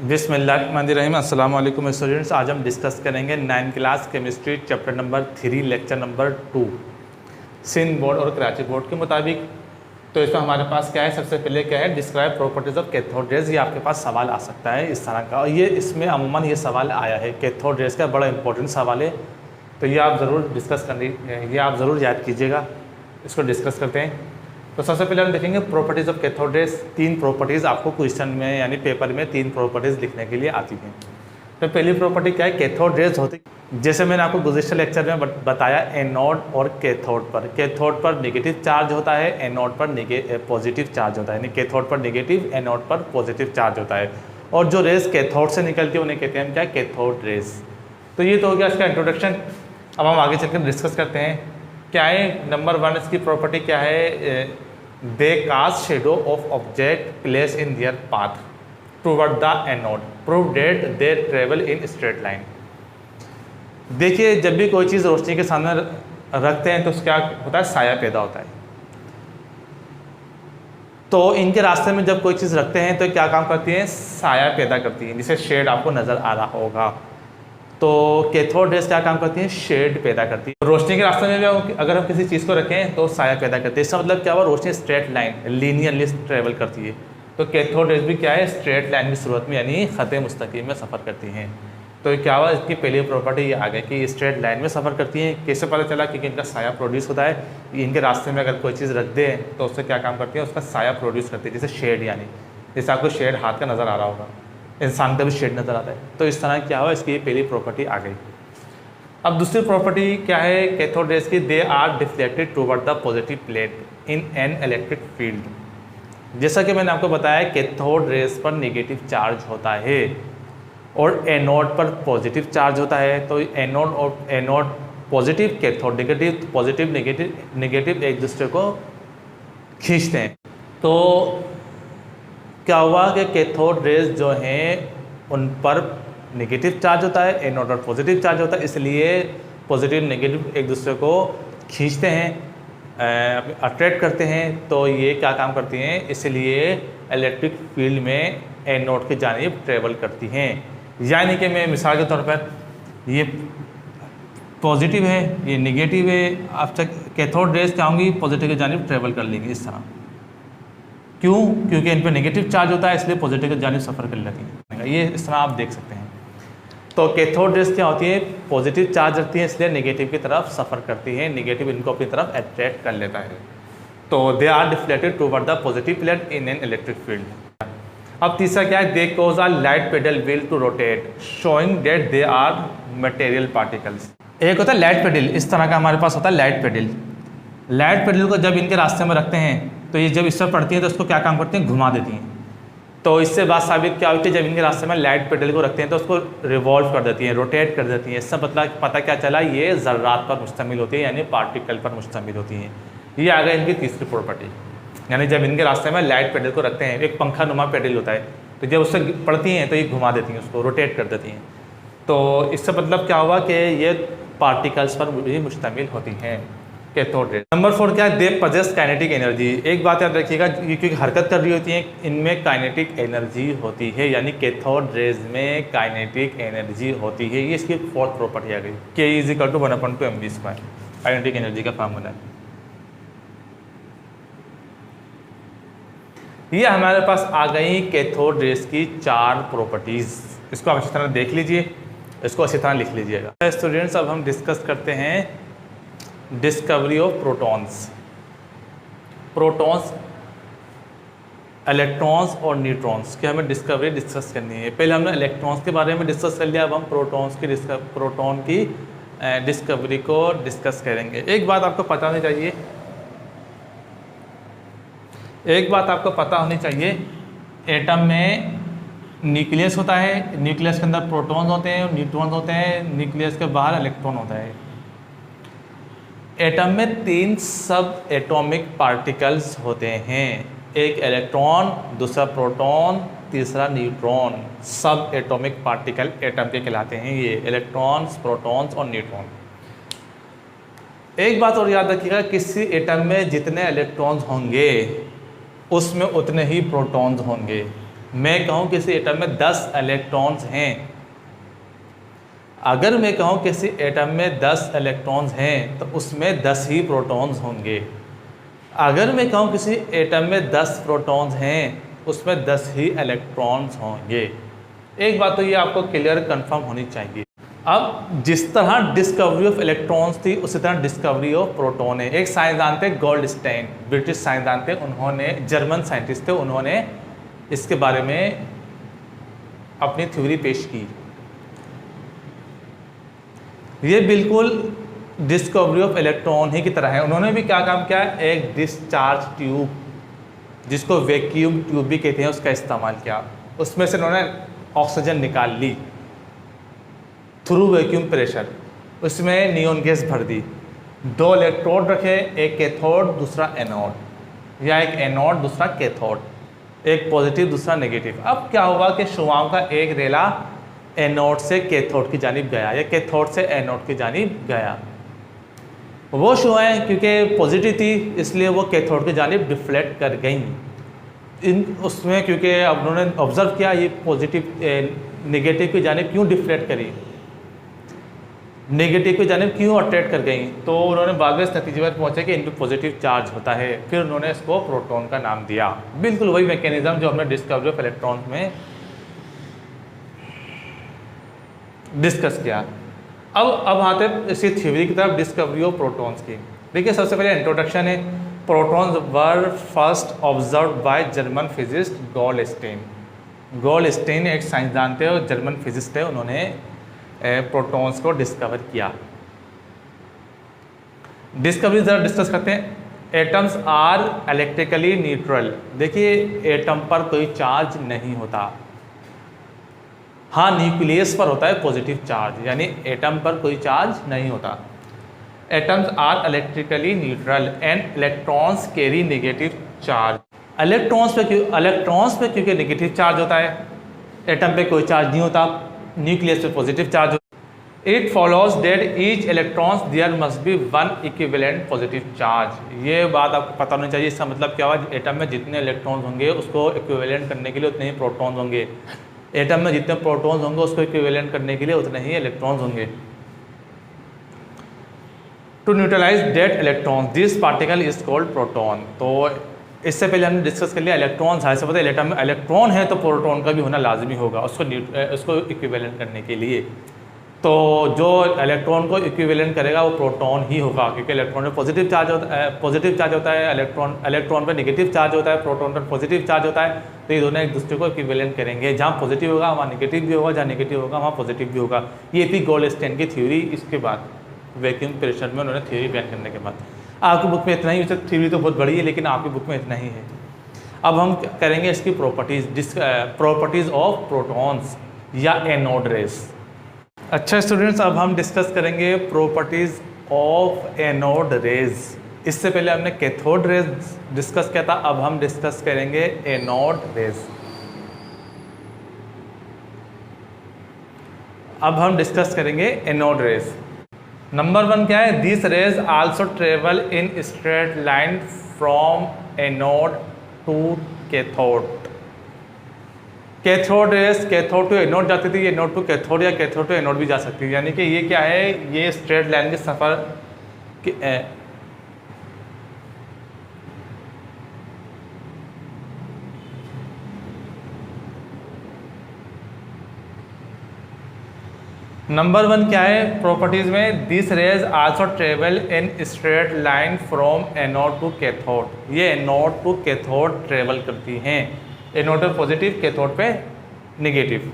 बिस्मिल्लाहिर्रहमानिर्रहीम। अस्सलाम वालेकुम स्टूडेंट्स। आज हम डिस्कस करेंगे 9th class chemistry chapter number 3 lecture number 2 Sindh board और कराची बोर्ड के मुताबिक। तो इसमें हमारे पास क्या है, सबसे पहले क्या है, describe properties of cathode rays. ये आपके पास सवाल आ सकता है इस तरह का, और ये इसमें अमूमन ये सवाल आया है। कैथोड रेज का बड़ा इंपॉर्टेंट सवाल है, तो ये आप ज़रूर डिस्कस करनी, ये आप ज़रूर याद कीजिएगा। इसको डिस्कस करते हैं। तो सबसे पहले हम देखेंगे properties of cathode rays. 3 properties आपको क्वेश्चन में यानी पेपर में 3 प्रॉपर्टीज़ लिखने के लिए आती हैं। तो पहली प्रॉपर्टी क्या है, कैथोड रेज होती, जैसे मैंने आपको गुज़िश्ता लेक्चर में बताया, एनोड और कैथोड पर। कैथोड पर नेगेटिव चार्ज होता है, एनोड पर पॉजिटिव चार्ज होता है। यानी कैथोड पर नेगेटिव, एनोड पर पॉजिटिव चार्ज होता है। और जो रेज कैथोड से निकलती है उन्हें कहते हैं क्या, कैथोड रेज। तो ये तो हो गया इसका इंट्रोडक्शन। अब हम आगे चलकर डिस्कस करते हैं क्या है। नंबर 1 इसकी प्रॉपर्टी क्या है, they cast shadow of object place in their path toward the anode, prove that they travel in straight line. देखिए, जब भी कोई चीज़ रोशनी के सामने रखते हैं तो क्या होता है, साया पैदा होता है। तो इनके रास्ते में जब कोई चीज़ रखते हैं तो क्या काम करती है, साया पैदा करती है, जिसे शेड आपको नज़र आ रहा होगा। तो कैथोड रेज क्या काम करती है, शेड पैदा करती है। रोशनी के रास्ते में भी अगर हम किसी चीज़ को रखें तो साया पैदा करती है। इसका मतलब क्या हुआ, रोशनी स्ट्रेट लाइन, लीनियरली ट्रेवल करती है। तो कैथोड रेज भी क्या है, स्ट्रेट लाइन की सूरत में यानी खत मुस्तकीम में सफ़र करती हैं। तो क्या हुआ, इसकी पहली प्रॉपर्टी ये आ गई कि स्ट्रेट लाइन में सफ़र करती हैं। कैसे पता चला, क्योंकि इनका साया प्रोड्यूस होता है। इनके रास्ते में अगर कोई चीज़ रख दे तो उससे क्या काम करती है, उसका साया प्रोड्यूस करती है, जैसे शेड। यानी जैसे आपको शेड हाथ का नज़र आ रहा होगा, इंसान का भी शेड नज़र आता है। तो इस तरह क्या हुआ, इसकी पहली प्रॉपर्टी आ गई। अब दूसरी प्रॉपर्टी क्या है कैथोड रेज की, they are deflected toward the positive plate in an electric field. जैसा कि मैंने आपको बताया, कैथोड रेज पर नेगेटिव चार्ज होता है और एनोड पर पॉजिटिव चार्ज होता है। तो anode positive, cathode negative, positive negative एक दूसरे को खींचते हैं। तो क्या हुआ कि कैथोड रेज जो हैं उन पर नेगेटिव चार्ज होता है, एनोड पर पॉजिटिव चार्ज होता है, इसलिए पॉजिटिव नेगेटिव एक दूसरे को खींचते हैं, अट्रैक्ट करते हैं। तो ये क्या काम करती हैं, इसलिए इलेक्ट्रिक फील्ड में एनोड की जानिब ट्रेवल करती हैं। यानी कि मैं मिसाल के तौर पर, ये पॉजिटिव है, ये नेगेटिव है, अब तक कैथोड रेज क्या होंगी, पॉजिटिव की जानिब ट्रेवल कर लेंगी इस तरह। क्यों, क्योंकि इन पर नेगेटिव चार्ज होता है, इसलिए पॉजिटिव की जानिब सफ़र कर लेती है। ये इस तरह आप देख सकते हैं। तो कैथोड रेज क्या होती है, पॉजिटिव चार्ज रखती है, इसलिए नेगेटिव की तरफ सफ़र करती है, नेगेटिव इनको अपनी तरफ अट्रैक्ट कर लेता है। तो they are deflected toward the positive plate in an electric field. अब तीसरा क्या है, they cause are light paddle wheel to rotate showing that they are material particles. एक होता है लाइट पेडल, इस तरह का हमारे पास होता है लाइट पेडल। लाइट पेडल को जब इनके रास्ते में रखते हैं तो ये जब इस पर पड़ती है तो उसको क्या काम करती हैं, घुमा देती हैं। तो इससे बात साबित क्या होती है, जब इनके रास्ते में लाइट पेडल को रखते हैं तो उसको रिवॉल्व कर देती हैं, रोटेट कर देती हैं। इससे मतलब पता क्या चला, ये ज़र्रात पर मुश्तमिल होती है, यानी पार्टिकल पर मुश्तमिल होती हैं। ये आ गई इनकी तीसरी प्रॉपर्टी। यानी जब इनके रास्ते में लाइट पेडल को रखते हैं, एक पंखा नुमा पेडल होता है, तो जब उससे पड़ती हैं तो ये घुमा देती हैं, उसको रोटेट कर देती हैं। तो इससे मतलब क्या हुआ कि ये पार्टिकल्स पर भी मुश्तमिल होती हैं कैथोड रेज। नंबर 4 क्या है, दे पजेस काइनेटिक एनर्जी। एक बात याद रखिएगा, क्योंकि हरकत कर रही होती है, इनमें काइनेटिक एनर्जी होती है, यानी कैथोड रेज में काइनेटिक एनर्जी होती है। ये इसकी 4th प्रॉपर्टी आ गई, K = 1/2mv², काइनेटिक एनर्जी का फार्मूला है। ये हमारे पास आ गई कैथोड रेज की 4 प्रॉपर्टीज़। इसको आप अच्छी तरह देख लीजिए, इसको अच्छी तरह लिख लीजिएगा। स्टूडेंट्स, अब हम डिस्कस करते हैं discovery of protons. Protons, electrons और न्यूट्रॉन्स की हमें डिस्कवरी डिस्कस करनी है। पहले हमने इलेक्ट्रॉन्स के बारे में डिस्कस कर लिया, अब हम प्रोटॉन की डिस्कवरी को डिस्कस करेंगे। एक बात आपको पता होनी चाहिए, एटम में न्यूक्लियस होता है, न्यूक्लियस के अंदर प्रोटॉन्स होते हैं और न्यूट्रॉन्स होते हैं, न्यूक्लियस के बाहर इलेक्ट्रॉन होता है। एटम में 3 सब एटॉमिक पार्टिकल्स होते हैं, एक इलेक्ट्रॉन, दूसरा प्रोटॉन, तीसरा न्यूट्रॉन। सब एटॉमिक पार्टिकल एटम के कहलाते हैं ये, इलेक्ट्रॉन्स, प्रोटॉन्स और न्यूट्रॉन। एक बात और याद रखिएगा, किसी एटम में जितने इलेक्ट्रॉन्स होंगे उसमें उतने ही प्रोटॉन्स होंगे। मैं कहूँ किसी एटम में 10 इलेक्ट्रॉन्स हैं, अगर मैं कहूँ किसी एटम में 10 इलेक्ट्रॉन्स हैं तो उसमें 10 ही प्रोटॉन्स होंगे। अगर मैं कहूँ किसी एटम में 10 प्रोटॉन्स हैं उसमें 10 ही इलेक्ट्रॉन्स होंगे। एक बात तो ये आपको क्लियर कंफर्म होनी चाहिए। अब जिस तरह डिस्कवरी ऑफ इलेक्ट्रॉन्स थी उसी तरह डिस्कवरी ऑफ प्रोटॉन है। एक साइंसदान थे गोल्डस्टाइन, ब्रिटिश साइंसदान थे, उन्होंने, जर्मन साइंटिस्ट थे, उन्होंने इसके बारे में अपनी थ्योरी पेश की। ये बिल्कुल डिस्कवरी ऑफ इलेक्ट्रॉन ही की तरह है। उन्होंने भी क्या काम किया, एक डिस्चार्ज ट्यूब जिसको वैक्यूम ट्यूब भी कहते हैं उसका इस्तेमाल किया। उसमें से उन्होंने ऑक्सीजन निकाल ली थ्रू वैक्यूम प्रेशर, उसमें नियॉन गैस भर दी, 2 इलेक्ट्रोड रखे, एक कैथोड दूसरा एनोड, या एक एनोड दूसरा कैथोड, एक पॉजिटिव दूसरा नेगेटिव। अब क्या हुआ कि शुआओं का एक रेला एनोड से कैथोड की जानिब गया या कैथोड से एनोड की जानिब गया। वो शुआएं क्योंकि पॉजिटिव थी इसलिए वो कैथोड की जानिब डिफ्लेक्ट कर गई। इन उसमें क्योंकि अब उन्होंने ऑब्जर्व किया ये पॉजिटिव नेगेटिव की जानिब क्यों डिफ्लेक्ट करी, नेगेटिव की जानिब क्यों अट्रैक्ट कर गई, तो उन्होंने बाद में इस नतीजे पर पहुंचे कि इन पर पॉजिटिव चार्ज होता है। फिर उन्होंने इसको प्रोटॉन का नाम दिया। बिल्कुल वही मैकेनिज्म जो हमने डिस्कवरी ऑफ इलेक्ट्रॉन्स में डिस्कस किया। अब आते हैं इसी थ्योरी की तरफ, डिस्कवरी ऑफ प्रोटॉन्स की। देखिए सबसे पहले इंट्रोडक्शन है। Protons were first observe by German physicist Goldstein. Goldstein एक साइंसदान थे और जर्मन फिजिस्ट थे, उन्होंने प्रोटॉन्स को डिस्कवर किया। डिस्कवरी ज़रा डिस्कस करते हैं। Atoms are electrically neutral. देखिए एटम पर कोई चार्ज नहीं होता, हाँ न्यूक्लियस पर होता है पॉजिटिव चार्ज, यानी एटम पर कोई चार्ज नहीं होता। Atoms are electrically neutral and electrons carry negative charge. Electrons पे क्योंकि नेगेटिव चार्ज होता है, एटम पे कोई चार्ज नहीं होता, न्यूक्लियस पे पॉजिटिव चार्ज होता है। It follows that each electrons there must be one equivalent positive charge. ये बात आपको पता होनी चाहिए। इसका मतलब क्या हुआ, एटम में जितने इलेक्ट्रॉन्स होंगे उसको इक्विवेलेंट करने के लिए उतने ही प्रोटॉन्स होंगे, एटम में जितने प्रोटॉन्स होंगे उसको इक्विवेलेंट करने के लिए उतने ही इलेक्ट्रॉन्स होंगे। To neutralize that electron this particle is called proton. तो इससे पहले हमने डिस्कस कर लिया इलेक्ट्रॉन, ज़ाहिर सी बात है एटम में इलेक्ट्रॉन है तो प्रोटॉन का भी होना लाजमी होगा उसको इक्विवेलेंट करने के लिए। तो जो इलेक्ट्रॉन को इक्विवेलेंट करेगा वो प्रोटॉन ही होगा, क्योंकि इलेक्ट्रॉन में पॉजिटिव चार्ज होता है, इलेक्ट्रॉन पर नेगेटिव चार्ज होता है, प्रोटॉन पर पॉजिटिव चार्ज होता है। तो ये दोनों एक दूसरे को इक्विवेलेंट करेंगे, जहाँ पॉजिटिव होगा वहाँ नेगेटिव भी होगा, जहाँ नेगेटिव होगा वहाँ पॉजिटिव भी होगा। ये थी गोल्डस्टाइन की थ्योरी। इसके बाद वैक्यूम प्रेशर में उन्होंने थ्योरी बयान करने के बाद आपकी बुक में इतना ही, वैसे थ्योरी तो बहुत बड़ी है लेकिन आपकी बुक में इतना ही है। अब हम करेंगे इसकी प्रॉपर्टीज़ ऑफ प्रोटॉन्स या एनोड रेस। अच्छा स्टूडेंट्स, अब हम डिस्कस करेंगे प्रॉपर्टीज़ ऑफ एनोड रेज। इससे पहले हमने कैथोड रेज डिस्कस किया था, अब हम डिस्कस करेंगे एनोड रेज। अब हम डिस्कस करेंगे एनोड रेज। नंबर 1 क्या है, this rays also travel in straight line from anode to cathode. Cathode rays cathode to anode जाती थी, एनोड टू कैथोड या कैथोड टू एनोड भी जा सकती थी। यानी कि ये क्या है, ये स्ट्रेट लाइन के सफ़र नंबर 1 क्या है प्रॉपर्टीज़ में, this rays also travel in straight line from anode to cathode. ये एनोड टू कैथोड ट्रेवल करती हैं, एनोड पे पॉजिटिव कैथोड पे नेगेटिव।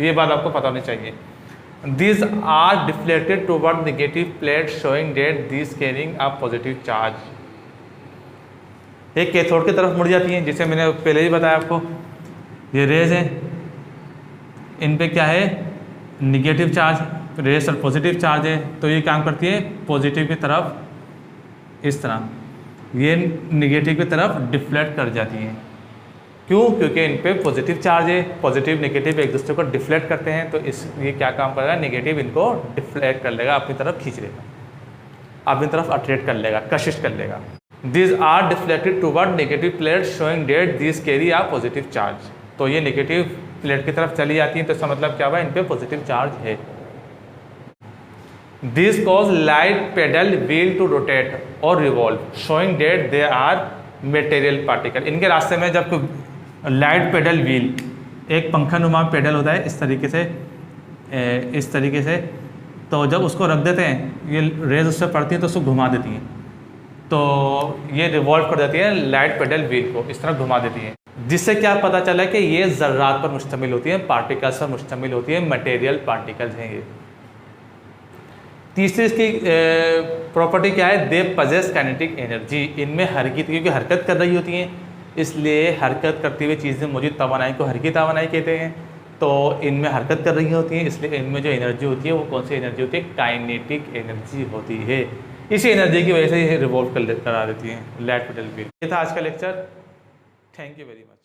ये बात आपको पता होनी चाहिए। This are deflected toward negative plate showing that this carrying a positive charge. एक कैथोड की तरफ मुड़ जाती हैं, जिसे मैंने पहले ही बताया आपको। ये रेज हैं, इन पे क्या है निगेटिव चार्ज, रेस और पॉजिटिव चार्ज है, तो ये काम करती है पॉजिटिव की तरफ इस तरह, ये निगेटिव की तरफ डिफ्लेक्ट कर जाती हैं। क्यों? क्योंकि इन पे पॉजिटिव चार्ज है, पॉजिटिव नेगेटिव एक दूसरे को डिफ्लेक्ट करते हैं, तो ये क्या काम करेगा, नेगेटिव इनको डिफ्लेक्ट कर लेगा, अपनी तरफ खींच लेगा, अपनी तरफ अट्रैक्ट कर लेगा, कशिश कर लेगा। This are deflected toward negative plate showing that this carry a positive charge. तो ये नेगेटिव प्लेट की तरफ चली जाती हैं, तो इसका मतलब क्या हुआ, इन पे पॉजिटिव चार्ज है। This cause light paddle wheel to rotate और revolve showing that they are material particle. इनके रास्ते में जब लाइट पेडल व्हील, एक पंखा नुमा पेडल होता है इस तरीके से, तो जब उसको रख देते हैं, ये रेज उससे पड़ती हैं तो उसको घुमा देती हैं, तो ये रिवॉल्व कर देती है लाइट पेडल व्हील को, इस तरह घुमा देती हैं, जिससे क्या पता चला कि ये ज़र्रात पर मुश्तमिल होती है, पार्टिकल्स पर मुश्तमिल होती है, मटेरियल पार्टिकल्स हैं ये। तीसरी इसकी प्रॉपर्टी क्या है, दे पजेस काइनेटिक एनर्जी। इनमें हरकत, क्योंकि हरकत कर रही होती हैं, इसलिए हरकत करती हुई चीज़ें मौजूद तवानाई को हरकी तवानाई कहते हैं। तो इनमें हरकत कर रही होती हैं, इसलिए इनमें जो एनर्जी होती है वो कौन सी एनर्जी होती है, काइनेटिक एनर्जी होती है। इसी एनर्जी की वजह से ये रिवॉल्व करा देती हैं लाइट पेडल व्हील। ये था आज का lecture. Thank you very much.